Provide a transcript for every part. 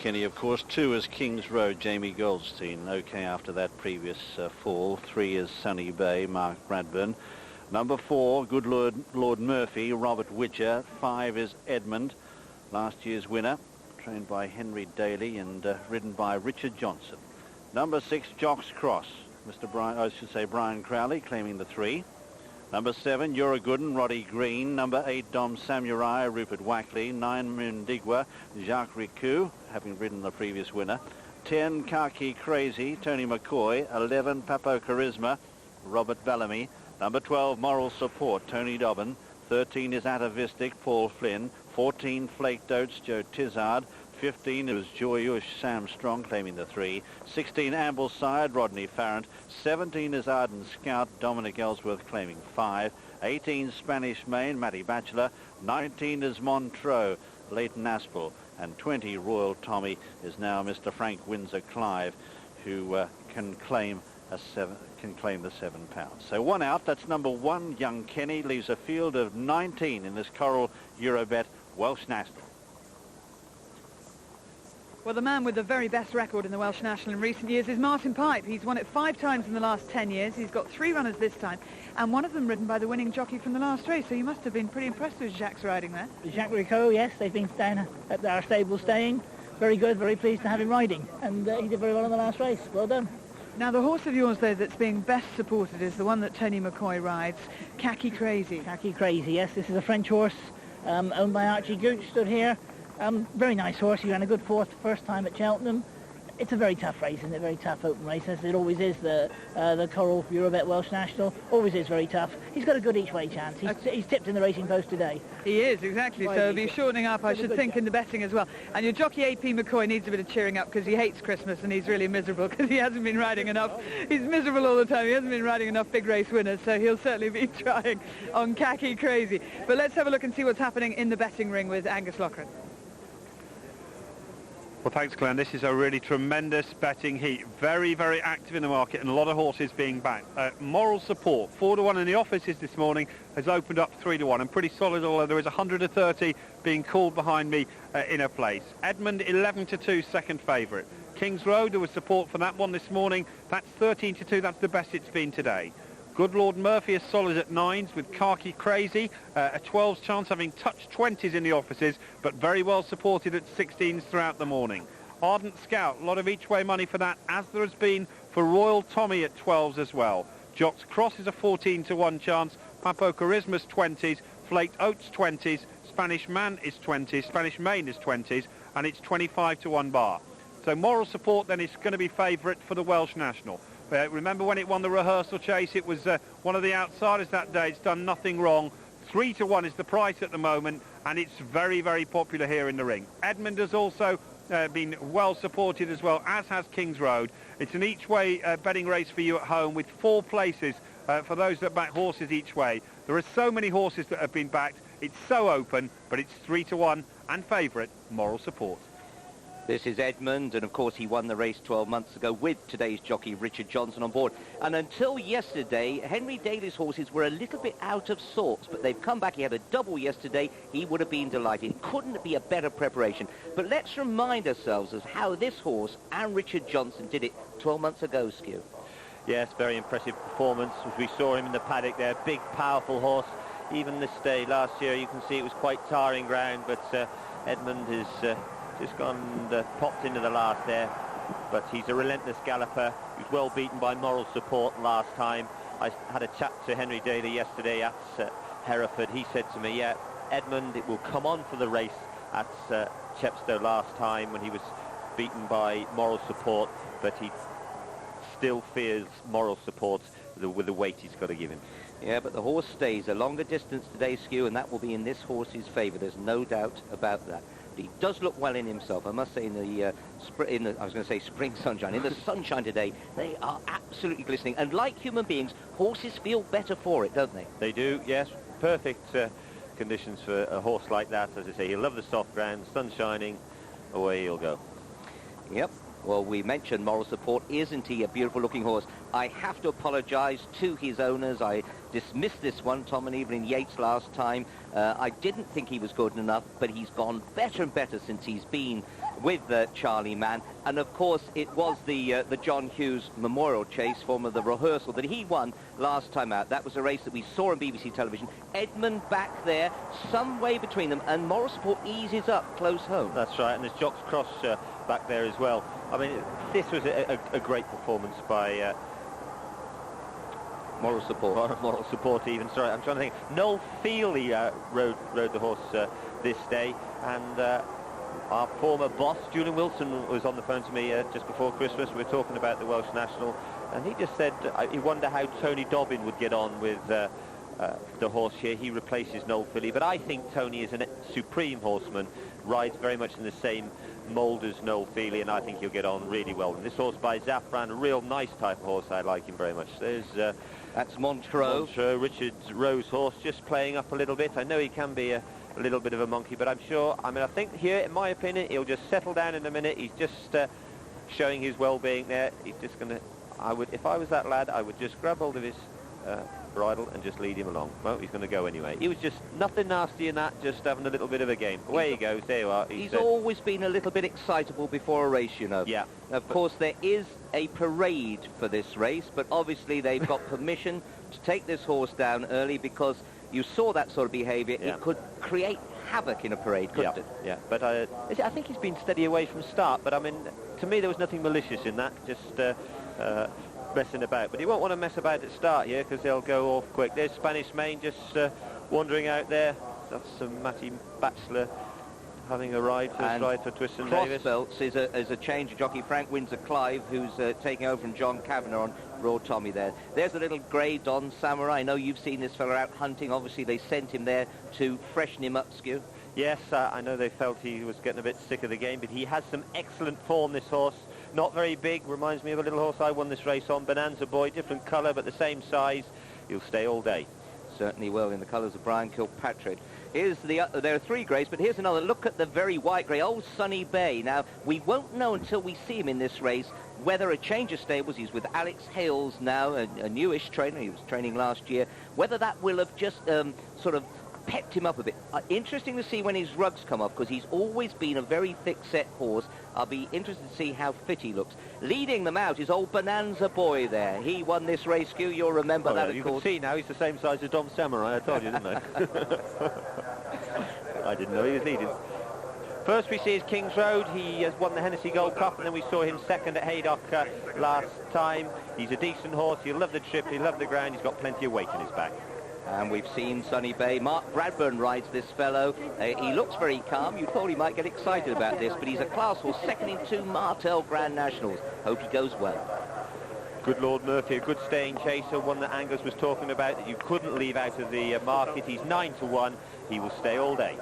Kenny, of course. 2 is King's Road, Jamie Goldstein. Okay, after that previous fall. 3 is Sunny Bay, Mark Bradburn. Number 4, Good Lord Murphy, Robert Widger. 5 is Edmund, last year's winner, trained by Henry Daly and ridden by Richard Johnson. Number 6, Jocks Cross, Brian Crowley, claiming the 3. Number 7, You're a Good 'Un, Roddy Green. Number 8, Dom Samurai, Rupert Wackley. 9, Mundigwa, Jacques Ricou, having ridden the previous winner. 10, Khaki Crazy, Tony McCoy. 11, Papo Charisma, Robert Bellamy. Number 12, Moral Support, Tony Dobbin. 13 is Atavistic, Paul Flynn. 14, Flaked Oats, Joe Tizard. 15 was Joyush, Sam Strong, claiming the 3. 16, Ambleside, Rodney Farrant. 17 is Arden Scout, Dominic Ellsworth, claiming 5. 18, Spanish Main, Matty Batchelor. 19 is Montreux, Leighton Aspel. And 20, Royal Tommy, is now Mr. Frank Windsor Clive, who can claim the £7. So 1 out. That's number 1, Young Kenny, leaves a field of 19 in this Coral Eurobet Welsh National. Well, the man with the very best record in the Welsh National in recent years is Martin Pipe. He's won it 5 times in the last 10 years. He's got 3 runners this time, and one of them ridden by the winning jockey from the last race. So you must have been pretty impressed with Jacques riding there. Jacques Ricou, yes, they've been down at our stable staying. Very good, very pleased to have him riding, and he did very well in the last race. Well done. Now, the horse of yours, though, that's being best supported is the one that Tony McCoy rides, Khaki Crazy. Khaki Crazy, yes. This is a French horse owned by Archie Gooch, stood here. Very nice horse. He ran a good 4th first time at Cheltenham. It's a very tough race, isn't it? Very tough open race, as it always is. The Coral Eurobet Welsh National always is very tough. He's got a good each-way chance. He's tipped in the Racing Post today. He is, exactly. So he'll be shortening up, I should think, in the betting as well. And your jockey AP McCoy needs a bit of cheering up because he hates Christmas and he's really miserable because he hasn't been riding enough. He's miserable all the time. He hasn't been riding enough big race winners, so he'll certainly be trying on Khaki Crazy. But let's have a look and see what's happening in the betting ring with Angus Loughran. Well, thanks, Glenn. This is a really tremendous betting heat. Very, very active in the market and a lot of horses being backed. Moral Support, 4-1 in the offices this morning, has opened up 3-1 and pretty solid, although there is 130 being called behind me in a place. Edmund, 11-2, second favourite. King's Road, there was support for that one this morning. That's 13-2. That's the best it's been today. Good Lord Murphy is solid at 9s with Khaki Crazy, a 12's chance, having touched 20s in the offices, but very well supported at 16s throughout the morning. Ardent Scout, a lot of each-way money for that, as there has been for Royal Tommy at 12s as well. Jocks Cross is a 14-1 chance, Papo Charisma's 20s, Flaked Oats 20s, Spanish Man is 20s, Spanish Main is 20s, and it's 25-1 bar. So Moral Support then is going to be favourite for the Welsh National. Remember when it won the rehearsal chase, it was one of the outsiders that day. It's done nothing wrong. 3-1 is the price at the moment, and it's very, very popular here in the ring. Edmund has also been well supported as well, as has King's Road. It's an each-way betting race for you at home with 4 places for those that back horses each way. There are so many horses that have been backed. It's so open, but it's 3-1 and favourite, Moral Support. This is Edmund, and of course he won the race 12 months ago with today's jockey Richard Johnson on board. And until yesterday, Henry Daly's horses were a little bit out of sorts, but they've come back. He had a double yesterday. He would have been delighted. Couldn't be a better preparation. But let's remind ourselves of how this horse and Richard Johnson did it 12 months ago, Skew. Yes, very impressive performance. As we saw him in the paddock there, big, powerful horse. Even this day last year, you can see it was quite tarring ground, but Edmund is... just gone and popped into the last there, but he's a relentless galloper. He was well beaten by Moral Support last time. I had a chat to Henry Daly yesterday at Hereford. He said to me, yeah, Edmund, it will come on for the race at Chepstow last time when he was beaten by Moral Support, but he still fears Moral Support with the weight he's got to give him. Yeah, but the horse stays a longer distance today, Skew, and that will be in this horse's favour. There's no doubt about that. He does look well in himself. I must say, in the spring sunshine, in the sunshine today, they are absolutely glistening. And like human beings, horses feel better for it, don't they? They do, yes. Perfect conditions for a horse like that. As I say, he'll love the soft ground, sun shining, away he'll go. Yep. Well, we mentioned Moral Support. Isn't he a beautiful-looking horse? I have to apologise to his owners. I dismissed this one, Tom and Evelyn Yates, last time. I didn't think he was good enough, but he's gone better and better since he's been with Charlie Mann. And of course, it was the John Hughes Memorial Chase, form of the rehearsal, that he won last time out. That was a race that we saw on BBC television. Edmund back there, some way between them, and Moral Support eases up close home. That's right, and there's Jocks Cross back there as well. I mean, this was a great performance by Moral Support. Moral Support even, sorry, I'm trying to think. Noel Feely rode the horse this day, and our former boss, Julian Wilson, was on the phone to me just before Christmas. We were talking about the Welsh National, and he just said he wondered how Tony Dobbin would get on with the horse here. He replaces Noel Feely, but I think Tony is a supreme horseman, rides very much in the same mould as Noel Feely, and I think he'll get on really well. And this horse by Zafran, a real nice type of horse. I like him very much. There's that's Montreux. Richard Rowe's horse, just playing up a little bit. I know he can be a little bit of a monkey, but I'm sure, I mean, I think here, in my opinion, he'll just settle down in a minute. He's just showing his well-being there. He's just going to, if I was that lad, I would just grab hold of his bridle and just lead him along. Well, he's going to go anyway. He was just nothing nasty in that, just having a little bit of a game. Away he goes, there you are. He's always been a little bit excitable before a race, you know. Yeah. Of course, there is a parade for this race, but obviously they've got permission to take this horse down early, because you saw that sort of behaviour. Yeah. It could create havoc in a parade, couldn't it? Yeah, but I think he's been steady away from start, but I mean, to me there was nothing malicious in that, just messing about. But he won't want to mess about at start here, because they'll go off quick. There's Spanish Main just wandering out there. That's Matty Batchelor having a ride, first ride for Twiston Davis. Crossbelts is a change of jockey. Frank Windsor-Clive, who's taking over from John Kavanagh on Raw Tommy there. There's a little grey Don Samurai. I know you've seen this fella out hunting. Obviously, they sent him there to freshen him up, Skew. Yes, I know they felt he was getting a bit sick of the game, but he has some excellent form, this horse. Not very big, reminds me of a little horse I won this race on, Bonanza Boy, different colour, but the same size. He'll stay all day. Certainly will, in the colours of Brian Kilpatrick. Here's there are three greys, but here's another. Look at the very white grey, old Sunny Bay. Now, we won't know until we see him in this race whether a change of stables, he's with Alex Hales now, a newish trainer, he was training last year, whether that will have just sort of pepped him up a bit. Interesting to see when his rugs come off, because he's always been a very thick-set horse. I'll be interested to see how fit he looks. Leading them out is old Bonanza Boy there. He won this race, Skew. You'll remember that, you of course. can see now he's the same size as Dom Samurai, I told you, didn't I? I didn't know he was leading. First we see is King's Road. He has won the Hennessy Gold Cup, and then we saw him second at Haydock last time. He's a decent horse. He'll love the trip, he'll love the ground. He's got plenty of weight in his back. And we've seen Sunny Bay. Mark Bradburn rides this fellow. He looks very calm. You thought he might get excited about this, but he's a class horse, second in 2 Martel Grand Nationals. Hope he goes well. Good Lord Murphy, a good staying chaser, one that Angus was talking about, that you couldn't leave out of the market. He's 9-1. He will stay all day.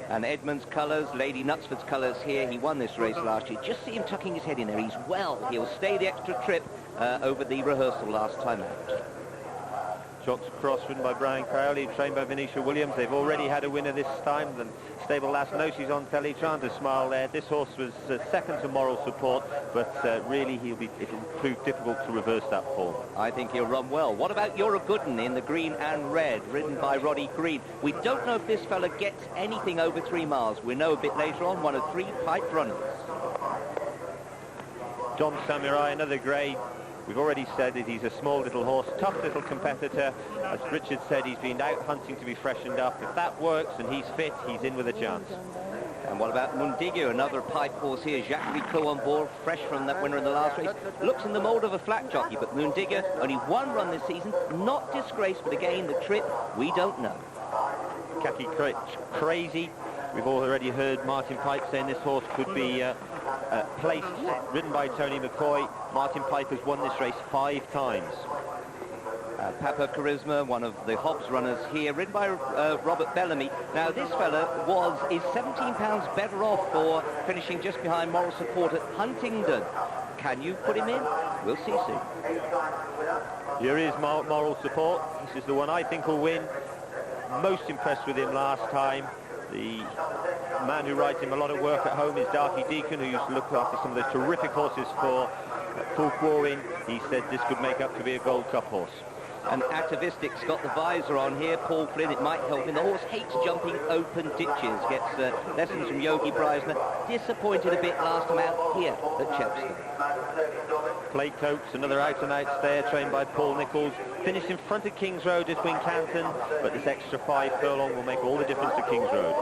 And Edmund's colours, Lady Knutsford's colours here. He won this race last year. Just see him tucking his head in there. He's well. He'll stay the extra trip over the rehearsal last time out. Jocks Cross, ridden by Brian Crowley, trained by Venetia Williams. They've already had a winner this time. The stable last knows she's on telly, trying to smile there. This horse was second to Moral Support, but really it'll prove difficult to reverse that form. I think he'll run well. What about You're a Good 'Un in the green and red, ridden by Roddy Green? We don't know if this fella gets anything over 3 miles. We know a bit later on, one of 3 pipe runners. Dom Samurai, another grey. We've already said that he's a small little horse, tough little competitor. As Richard said, he's been out hunting to be freshened up. If that works and he's fit, he's in with a chance. And what about Mundigo, another pipe horse here? Jacques Ricot on board, fresh from that winner in the last race. Looks in the mould of a flat jockey, but Mundigo, only 1 run this season, not disgraced, but again, the trip, we don't know. Khaki Crazy. We've already heard Martin Pipe saying this horse could be placed, ridden by Tony McCoy. Martin Pipe has won this race 5 times. Papa Charisma, one of the Hobbs runners here, ridden by Robert Bellamy. Now, this fella is £17 better off for finishing just behind Moral Support at Huntingdon. Can you put him in? We'll see soon. Here is Moral Support. This is the one I think will win. Most impressed with him last time. The man who writes him a lot of work at home is Darky Deacon, who used to look after some of the terrific horses for Fulk Warwin. He said this could make up to be a Gold Cup horse. And Atavistic's got the visor on here. Paul Flynn, it might help him. The horse hates jumping open ditches. Gets lessons from Yogi Breisner. Disappointed a bit last time out here at Chepstow. Plate Coats, another out-and-out stayer trained by Paul Nichols. Finished in front of King's Road at Wincanton, but this extra 5 furlong will make all the difference to King's Road.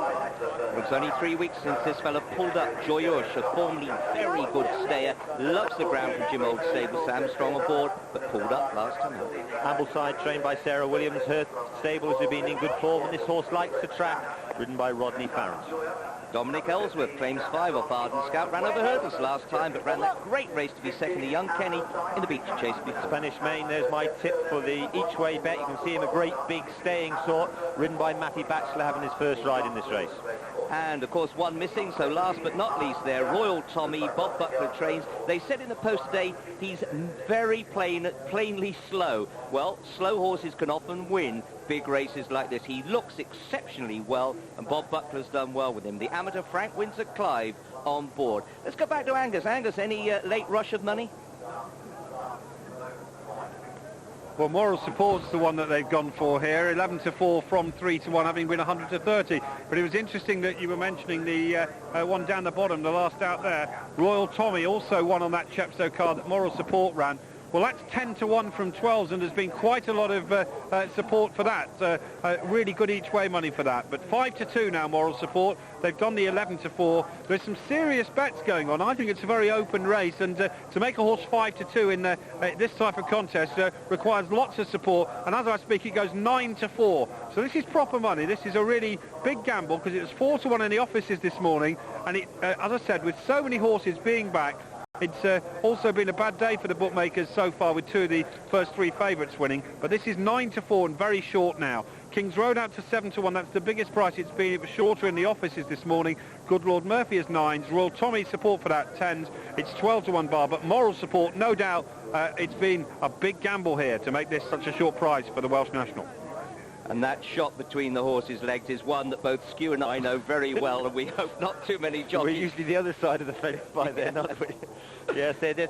It's only 3 weeks since this fella pulled up Joyush, a formerly very good stayer. Loves the ground from Jim Old's stable. Sam Strong aboard, but pulled up last time out. Ambleside, trained by Sarah Williams. Her stables have been in good form, and this horse likes the track, ridden by Rodney Farrant. Dominic Ellsworth claims 5 off Arden Scout. Ran over hurdles last time, but ran that great race to be second to Young Kenny in the Beach Chase before. Spanish Main, there's my tip for the each-way bet. You can see him a great big staying sort, ridden by Matty Batchelor, having his first ride in this race. And, of course, one missing, so last but not least there, Royal Tommy, Bob Buckler trains. They said in the post today he's very plainly slow. Well, slow horses can often win big races like this. He looks exceptionally well, and Bob Buckler's done well with him. The amateur Frank Windsor Clive on board. Let's go back to Angus. Angus, any late rush of money? Well, Moral Support's the one that they've gone for here. 11-4 from 3-1, having been 100-30. But it was interesting that you were mentioning the one down the bottom, the last out there. Royal Tommy also won on that Chepstow card that Moral Support ran. Well, that's 10-1 from 12s, and there's been quite a lot of support for that. Really good each-way money for that. But 5-2 now, Moral Support. They've gone the 11-4. There's some serious bets going on. I think it's a very open race, and to make a horse 5-2 in this type of contest requires lots of support. And as I speak, it goes 9-4. So this is proper money. This is a really big gamble, because it was 4-1 in the offices this morning. And it, as I said, with so many horses being back, it's also been a bad day for the bookmakers so far, with 2 of the first 3 favourites winning. But this is 9-4 and very short now. King's Road out to 7-1. That's the biggest price it's been. It was shorter in the offices this morning. Good Lord Murphy is 9s. Royal Tommy support for that 10s. It's 12-1 bar. But Moral Support, no doubt, it's been a big gamble here to make this such a short price for the Welsh National. And that shot between the horses' legs is one that both Skew and I know very well, and we hope not too many jockeys. We're usually the other side of the fence by then, aren't we? Yes, they're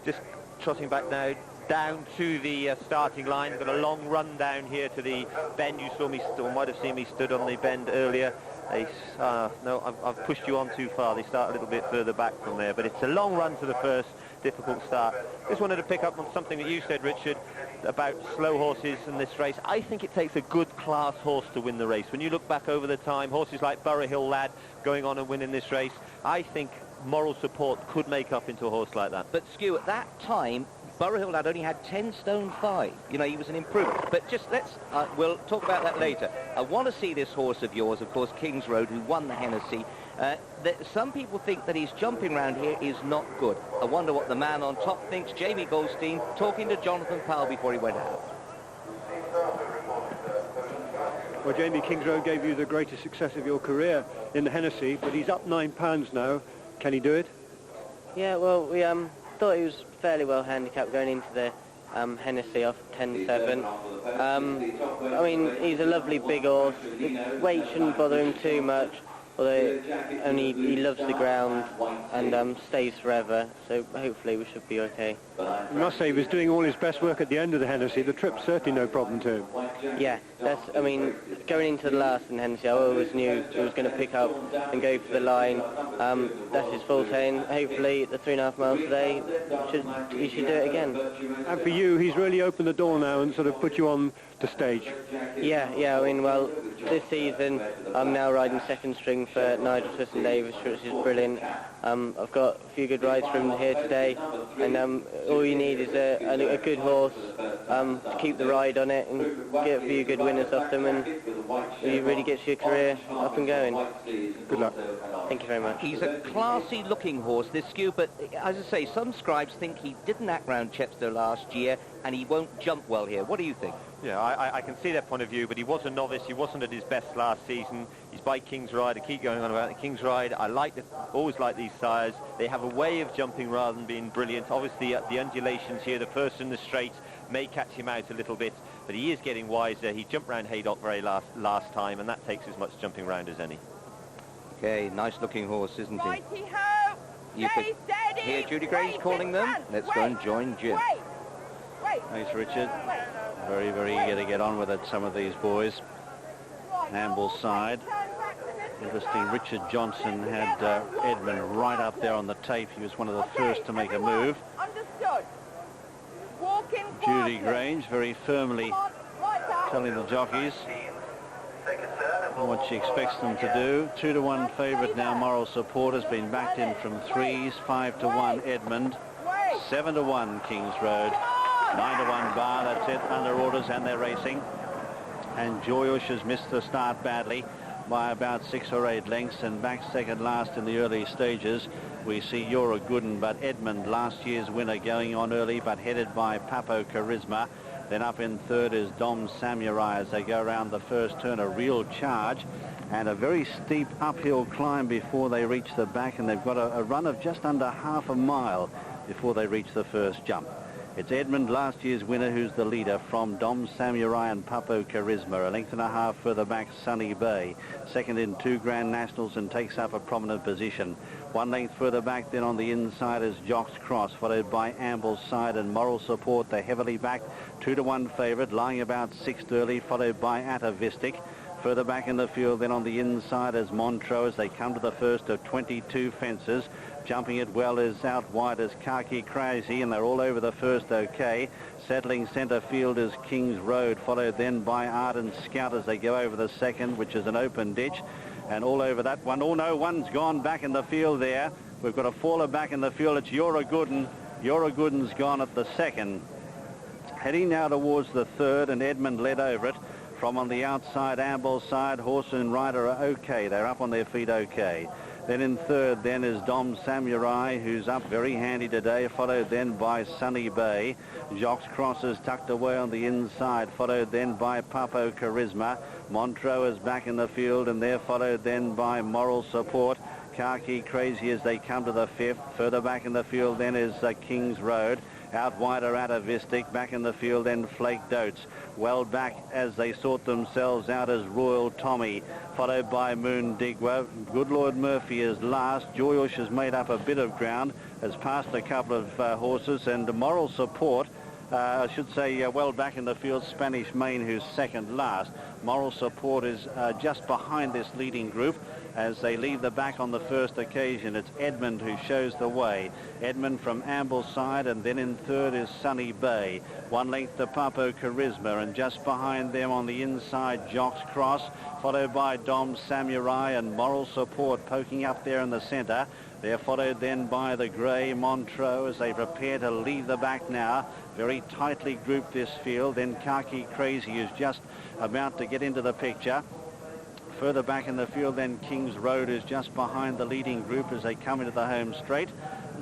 just trotting back now down to the starting line. Got a long run down here to the bend. You saw me, or might have seen me stood on the bend earlier. No, I've pushed you on too far. They start a little bit further back from there, but it's a long run to the first, difficult start. Just wanted to pick up on something that you said, Richard, about slow horses in this race. I think it takes a good class horse to win the race. When you look back over the time, horses like Borough Hill Lad going on and winning this race, I think Moral Support could make up into a horse like that. But Skew, at that time, Borough Hill Lad only had 10 stone 5. You know, he was an improvement. But just we'll talk about that later. I want to see this horse of yours, of course, King's Road, who won the Hennessy. Some people think that his jumping round here is not good. I wonder what the man on top thinks. Jamie Goldstein talking to Jonathan Powell before he went out. Well, Jamie, King's Road gave you the greatest success of your career in the Hennessy, but he's up £9 now. Can he do it? Yeah, well, we thought he was fairly well handicapped going into the Hennessy off 10-7. I mean, he's a lovely big horse. The weight shouldn't bother him too much, although only he loves the ground and stays forever, so hopefully we should be okay. I must say he was doing all his best work at the end of the Hennessy. The trip's certainly no problem to him. Yeah, I mean, going into the last in Hennessy, I always knew he was going to pick up and go for the line. That's his forte, and hopefully the 3.5 miles today, he should do it again. And for you, he's really opened the door now and sort of put you on the stage. Yeah, I mean, well, this season I'm now riding second string for Nigel Twiston-Davies, which is brilliant. I've got a few good rides from here today, and all you need is a good horse to keep the ride on it and get a few good winners off them, and it really gets your career up and going. Good luck. Thank you very much. He's a classy looking horse, this Skew, but as I say, some scribes think he didn't act round Chepstow last year and he won't jump well here. What do you think? Yeah, I can see that point of view, but he was a novice. He wasn't at his best last season. He's by King's Ride. I keep going on about the King's Ride. I always like these sires. They have a way of jumping rather than being brilliant. Obviously, the undulations here, the first in the straight, may catch him out a little bit, but he is getting wiser. He jumped round Haydock very last time, and that takes as much jumping round as any. Okay, nice looking horse, isn't he? Righty-ho! You could hear Judy Gray's calling them. Let's go and join Jim. Thanks, Richard. Very, very eager to get on with it, some of these boys. Ambleside. Interesting, Richard Johnson had Edmund right up there on the tape. He was one of the first to make a move. Understood. Judy Grange very firmly telling the jockeys what she expects them to do. 2-1 favourite now, Moral Support, has been backed in from threes. 5-1 Edmund, 7-1 Kings Road, 9-1 Bar. That's it, under orders, and they're racing. And Joyush has missed the start badly by about 6 or 8 lengths, and back second last in the early stages. We see You're a Good 'Un, but Edmund, last year's winner, going on early, but headed by Papo Charisma. Then up in third is Dom Samurai as they go around the first turn. A real charge and a very steep uphill climb before they reach the back, and they've got a run of just under half a mile before they reach the first jump. It's Edmund, last year's winner, who's the leader from Dom Samurai and Papo Charisma. A length and a half further back, Sunny Bay. Second in 2 Grand Nationals and takes up a prominent position. 1 length further back then on the inside is Jocks Cross, followed by Ambleside and Moral Support, the heavily backed 2-1 favourite, lying about 6th early, followed by Atavistic. Further back in the field then on the inside is Montreux as they come to the first of 22 fences. Jumping it well is out wide as Khaki Crazy, and they're all over the first okay. Settling centre field is King's Road, followed then by Ardent Scout as they go over the second, which is an open ditch. And all over that one. Oh no, one's gone back in the field there. We've got a faller back in the field. It's You're a Good 'Un. You're a Good 'Un's gone at the second. Heading now towards the third, and Edmund led over it. From on the outside, Ambleside, Horse and Rider are okay. They're up on their feet okay. Then in third then is Dom Samurai, who's up very handy today, followed then by Sunny Bay. Jocks Cross is tucked away on the inside, followed then by Papo Charisma. Montreux is back in the field, and they're followed then by Moral Support. Khaki Crazy as they come to the fifth. Further back in the field then is King's Road. Out wider Atavistic, back in the field then Flake Dotes. Well back as they sort themselves out as Royal Tommy, followed by Moon Digwa. Good Lord Murphy is last. Joyush has made up a bit of ground, has passed a couple of horses, and Moral Support, I should say, well back in the field, Spanish Main, who's second last. Moral Support is just behind this leading group as they leave the back on the first occasion. It's Edmund who shows the way. Edmund from Ambleside, and then in third is Sunny Bay. 1 length to Papo Charisma, and just behind them on the inside, Jocks Cross, followed by Dom Samurai and Moral Support poking up there in the centre. They're followed then by the grey Montreux as they prepare to leave the back now. Very tightly grouped this field. Then Khaki Crazy is just about to get into the picture. Further back in the field then King's Road is just behind the leading group as they come into the home straight.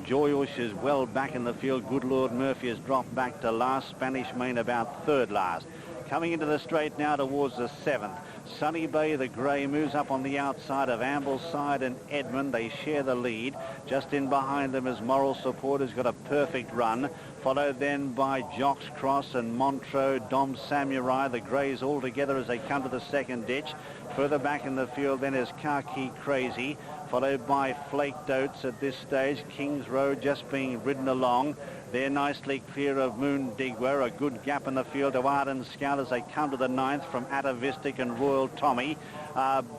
Joyush is well back in the field. Good Lord Murphy has dropped back to last. Spanish Main about third last. Coming into the straight now towards the seventh. Sunny Bay, the grey, moves up on the outside of Ambleside and Edmund. They share the lead. Just in behind them is Moral Support, who's got a perfect run. Followed then by Jocks Cross and Montreux, Dom Samurai, the greys all together as they come to the second ditch. Further back in the field then is Khaki Crazy, followed by Flake Dotes at this stage. King's Road just being ridden along. They're nicely clear of Moon Digwa. A good gap in the field to Ardent Scout as they come to the ninth from Atavistic and Royal Tommy.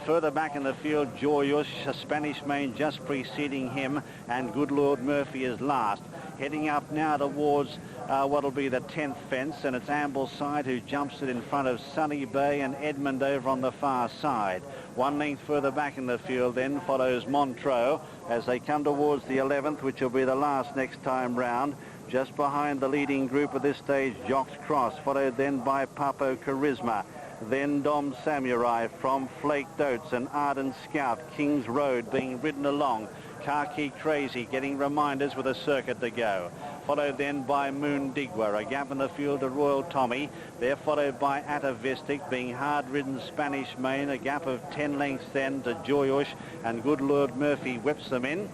Further back in the field, Joyush, Spanish Main just preceding him, and Good Lord Murphy is last. Heading up now towards what'll be the 10th fence, and it's Ambleside who jumps it in front of Sunny Bay and Edmund over on the far side. 1 length further back in the field then follows Montreux as they come towards the 11th, which will be the last next time round. Just behind the leading group at this stage, Jocks Cross, followed then by Papo Charisma. Then Dom Samurai from Flake Dotes and Ardent Scout. King's Road being ridden along. Khaki Crazy getting reminders with a circuit to go. Followed then by Moon Digwa. A gap in the field to Royal Tommy. They're followed by Atavistic, being hard-ridden Spanish Main. A gap of 10 lengths then to Joyush, and Good Lord Murphy whips them in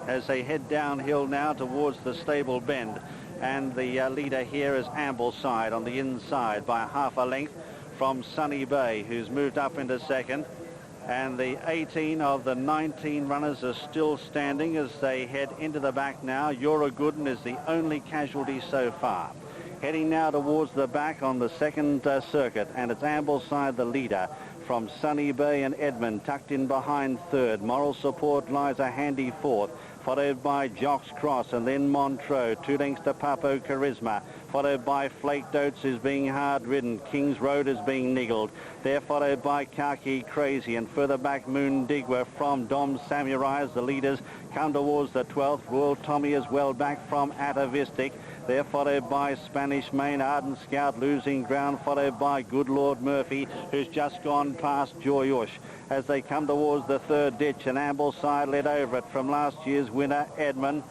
as they head downhill now towards the stable bend. And the leader here is Ambleside on the inside by half a length from Sunny Bay, who's moved up into second. And the 18 of the 19 runners are still standing as they head into the back now. You're a Good 'Un is the only casualty so far. heading now towards the back on the second circuit, and it's Ambleside the leader from Sunny Bay and Edmund, tucked in behind third. Moral Support lies a handy fourth, followed by Jocks Cross and then Montreux, 2 lengths to Papo Charisma, followed by Flaked Oats is being hard ridden. King's Road is being niggled. They're followed by Khaki Crazy, and further back Moon Digwa from Dom Samurai as the leaders come towards the 12th. Royal Tommy is well back from Atavistic. They're followed by Spanish Main, Ardent Scout losing ground, followed by Good Lord Murphy, who's just gone past Joyush. As they come towards the third ditch, and Ambleside led over it from last year's winner, Edmund.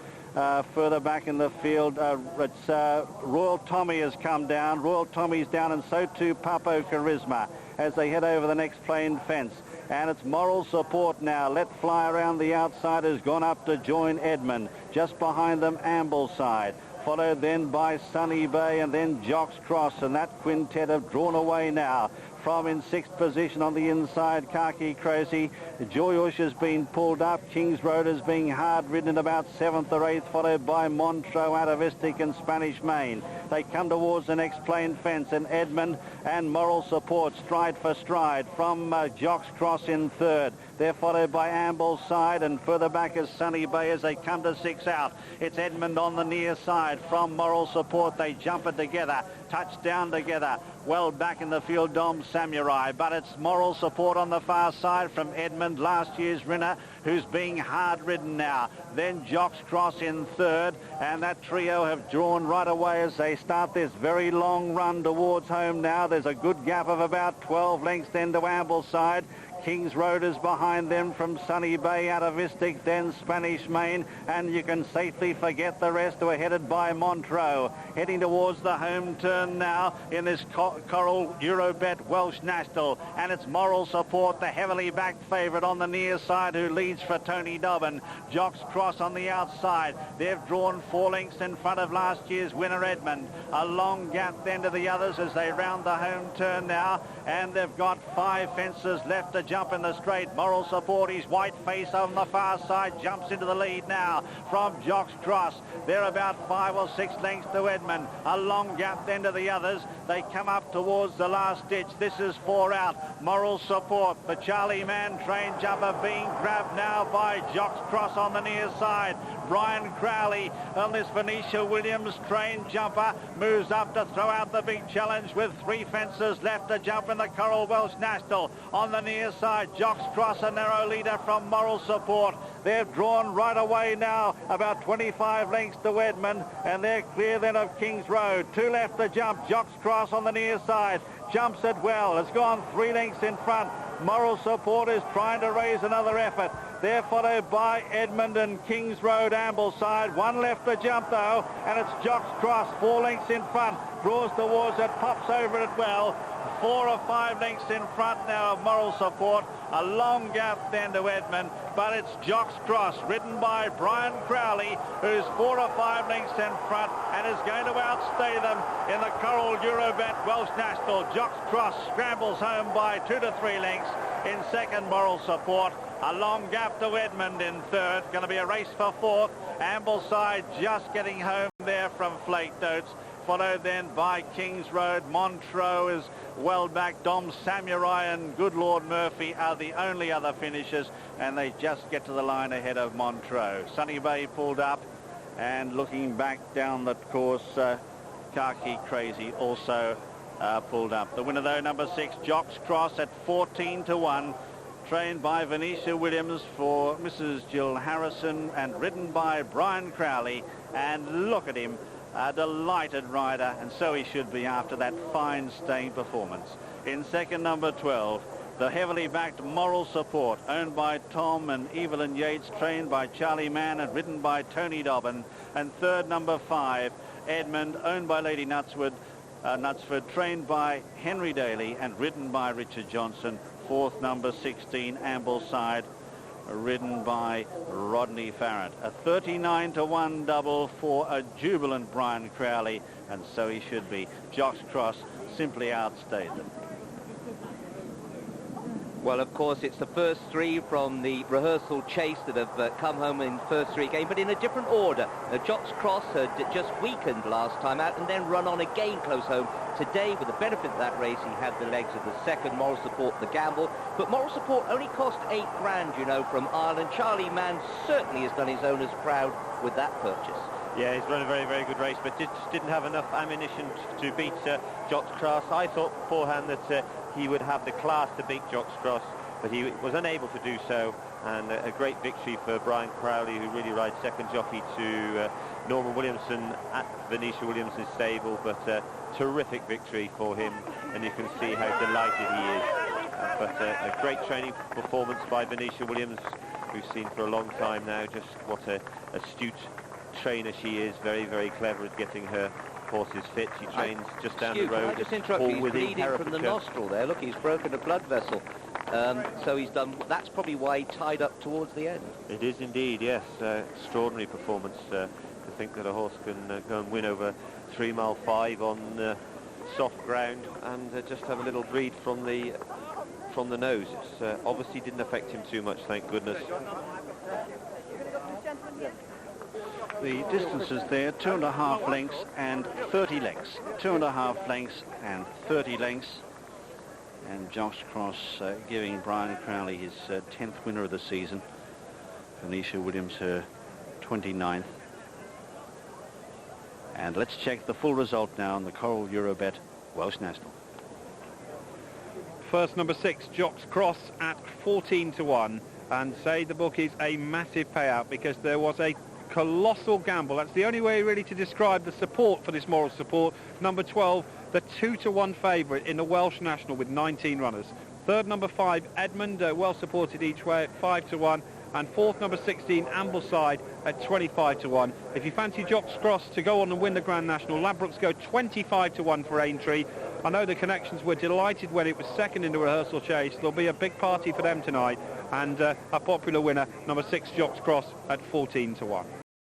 Further back in the field, Royal Tommy has come down. Royal Tommy's down, and so too Papo Charisma as they head over the next plain fence. And it's Moral Support now. Let Fly around the outside has gone up to join Edmund. Just behind them, Ambleside, followed then by Sunny Bay and then Jocks Cross, and that quintet have drawn away now. From in 6th position on the inside, Khaki Crazy. Joyush has been pulled up. King's Road is being hard ridden in about 7th or 8th, followed by Montreux, Atavistic and Spanish Main. They come towards the next plain fence, and Edmund and Moral Support stride for stride from Jocks Cross in third. They're followed by Ambleside, and further back is Sunny Bay as they come to 6 out. It's Edmund on the near side from Moral Support. They jump it together, touch down together. Well back in the field, Dom Samurai, but it's Moral Support on the far side from Edmund, last year's winner, who's being hard ridden now. Then Jocks Cross in third, and that trio have drawn right away as they start this very long run towards home now. There's a good gap of about 12 lengths then to Ambleside. King's Road is behind them from Sunny Bay, Atavistic, then Spanish Main, and you can safely forget the rest who are headed by Montreux. Heading towards the home turn now in this Coral Eurobet Welsh National, and it's Moral Support, the heavily backed favourite on the near side, who leads for Tony Dobbin. Jocks Cross on the outside. They've drawn 4 lengths in front of last year's winner Edmund. A long gap then to the others as they round the home turn now, and they've got 5 fences left to jump in the straight. Moral Support, his white face on the far side, jumps into the lead now from Jocks Cross. They're about 5 or 6 lengths to Edmund. A long gap then to the others. They come up towards the last ditch. This is 4 out. Moral Support, the Charlie Man train jumper, being grabbed now by Jocks Cross on the near side. Brian Crowley on this Venetia Williams train jumper moves up to throw out the big challenge with 3 fences left to jump in the Coral Welsh National. On the near side, Jocks Cross, a narrow leader from Moral Support. They've drawn right away now, about 25 lengths to Edmund, and they're clear then of King's Road. 2 left to jump. Jocks Cross on the near side jumps it well. It's gone 3 lengths in front. Moral Support is trying to raise another effort. They're followed by Edmund and King's Road, Ambleside. 1 left to jump though, and it's Jocks Cross, 4 lengths in front. Draws towards it, pops over it well. 4 or 5 lengths in front now of Moral Support. A long gap then to Edmund, but it's Jocks Cross, ridden by Brian Crowley, who's 4 or 5 lengths in front and is going to outstay them in the Coral Eurobet Welsh National. Jocks Cross scrambles home by 2 to 3 lengths. In second, Moral Support. A long gap to Edmund in third. Going to be a race for 4th. Ambleside just getting home there from Flaked Oats. Followed then by King's Road. Montreux is well back. Dom Samurai and Good Lord Murphy are the only other finishers, and they just get to the line ahead of Montreux. Sunny Bay pulled up, and looking back down the course, Khaki Crazy also pulled up. The winner though, number 6, Jocks Cross, at 14 to 1. Trained by Venetia Williams for Mrs. Jill Harrison and ridden by Brian Crowley. And look at him, a delighted rider, and so he should be after that fine staying performance. In second, number 12, the heavily backed Moral Support, owned by Tom and Evelyn Yates, trained by Charlie Mann and ridden by Tony Dobbin. And third, number 5, Edmund, owned by Lady Knutsford, trained by Henry Daly and ridden by Richard Johnson. Fourth, number 16, Ambleside, ridden by Rodney Farrant. A 39 to 1 double for a jubilant Brian Crowley, and so he should be. Jocks Cross simply outstayed them. Well, of course, it's the first three from the rehearsal chase that have come home in first three again, but in a different order. Jocks Cross had just weakened last time out and then run on again close home. Today, with the benefit of that race, he had the legs of the second, Moral Support, the gamble. But Moral Support only cost £8 grand, you know, from Ireland. Charlie Mann certainly has done his owners proud with that purchase. Yeah, he's run a very, very good race, but just didn't have enough ammunition to beat Jocks Cross. I thought beforehand that he would have the class to beat Jocks Cross, but he was unable to do so. And a great victory for Brian Crowley, who really rides second jockey to Norman Williamson at Venetia Williamson's stable, but terrific victory for him, and you can see how delighted he is. But a great training performance by Venetia Williams, we've seen for a long time now just what a astute trainer she is. Very, very clever at getting her horses fit. She trains just down the road. Can I just interrupt you? He's bleeding from the nostril there. Look, he's broken a blood vessel. So he's done, that's probably why he tied up towards the end. It is indeed, yes. Extraordinary performance to think that a horse can go and win over 3 mile 5 on soft ground and just have a little bleed from the nose. It's obviously didn't affect him too much, thank goodness. The distances there, 2.5 lengths and 30 lengths. 2.5 lengths and 30 lengths. And Jocks Cross giving Brian Crowley his 10th winner of the season. Venetia Williams her 29th. And let's check the full result now on the Coral Eurobet Welsh National. First number 6, Jocks Cross at 14-1. And say the book is a massive payout because there was a colossal gamble. That's the only way really to describe the support for this Moral Support. Number 12, the 2-1 favourite in the Welsh National with 19 runners. Third, number 5, Edmund, well supported each way at 5-1. And fourth, number 16, Ambleside at 25-1. If you fancy Jocks Cross to go on and win the Grand National, Ladbrokes go 25-1 for Aintree. I know the Connections were delighted when it was second in the rehearsal chase. There'll be a big party for them tonight. And a popular winner, number 6, Jocks Cross at 14-1.